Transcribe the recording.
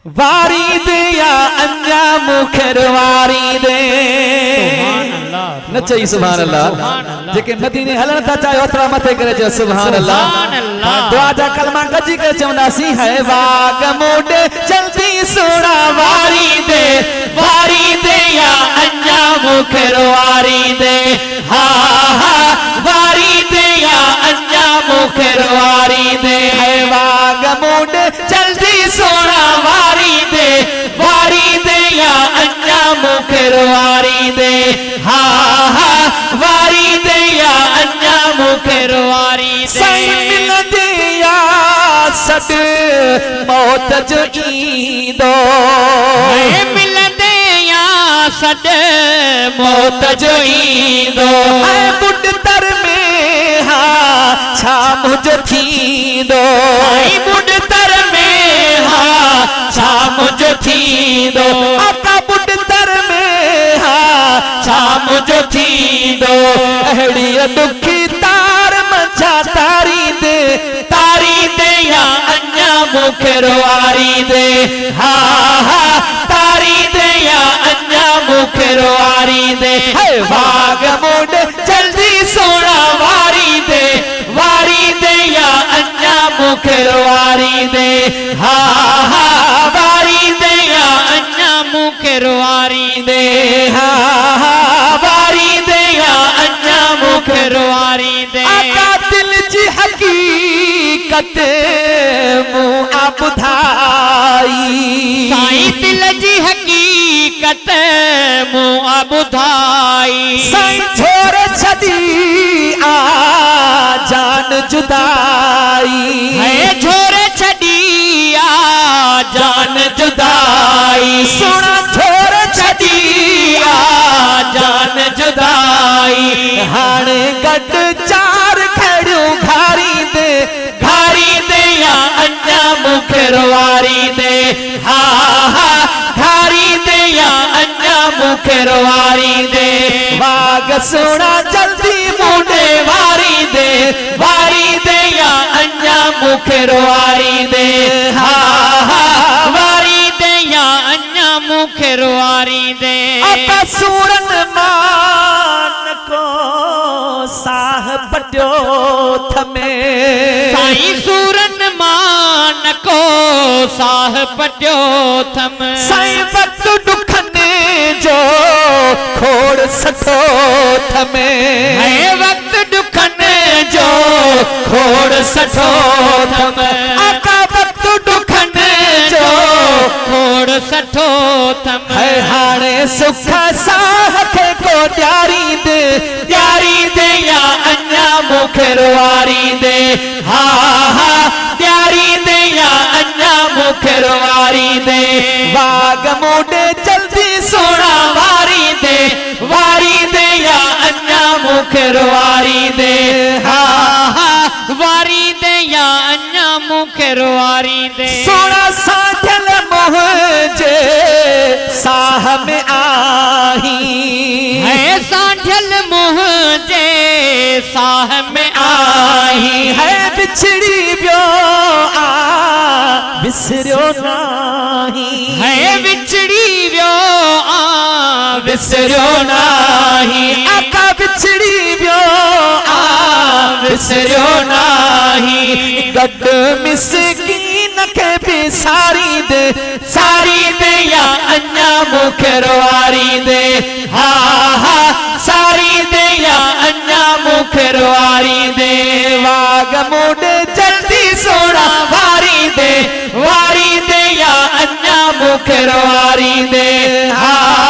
वारी दे या अन्या मुखर वारी दे नचई सुभान अल्लाह जेके मदीने हलन था चाहे ओतरा मथे करे जो सुभान अल्लाह दुआ जा कलमा गजी करे चवंदासी है वाग मोडे जल्दी सोना वारी दे या अन्या मुखर वारी दे हा हा वारी दे या अन्या मुखर वारी दे है वाग मोडे जल्दी सोना वारी दे या अन्या मुखर वारी दे हा हा वारी दे या अन्या मुखर वारी दे मिल दे या सद मौत जो ईंदो मिल दे या सद मौत जो ईंदो बुढ़ तर में हा छा मुझ थींदो बुढ़ तर में हा छा मुझ थींदो आका बुढ़ तर में हा छा मुझ थींदो अहड़ी दुखी तार मचा तारी दे या अन्या मुखर वारी दे हा हा तारी दे या अन्या मुखर वारी दे भाग मुड जल्दी सोना वारी दे या अन्या मुखर वारी दे हा हा वारी दे या अन्या मुखर वारी दे हा हा वारी दे या अन्या मुखर वारी दे आका दिल जी हकीकत मुँह बुधाई साईं दिल जी हकीकत मुँह बुधाई साईं छोड़ छदी आ जान जुदाई है छोड़ छदी आ जान जुदाई सुना छोड़ छदी आ जान जुदाई हाणे गड चार खड़ियों घारी दे या अन्या मुखर वारी दे हा हा घारी दे या अन्या मुखर वारी दे वाग सोना जल्दी मुंडे वारी दे या अन्या मुखर वारी दे हा हा वारी दे या अन्या मुखर वारी दे आका सूरन मान को साह पटियो थमे साईं सूरन मान को साह पटियो थम साईं वक्त दुखने जो खोड़ सठो थमे है वक्त दुखने जो खोड़ सठो थम आका वक्त दुखने जो खोड़ सठो थम है हाणे सुख साह खे को त्यारी दे या अन्या मुखर वारी दे हा हा त्यारी दे या अन्या मुखर वारी दे वाग मोडे जल्दी सोना वारी दे या अन्या मुखर वारी दे हा हा वारी दे या अन्या मुखर वारी दे सोना साथल मुझे साह में आही है साथल मुझे साह में आई है बिछड़ी ब्यो आ बिसरो नाही है बिछड़ी ब्यो आ बिसरो नाही आका बिछड़ी ब्यो आ बिसरो नाही गड मिसकीन के भी सारी दे या अन्या मुखर वारी दे हा हा सारी दे या अन्या मुखर वारी दे वाग मोडे जल्दी सोना वारी दे या अन्या मुखर वारी दे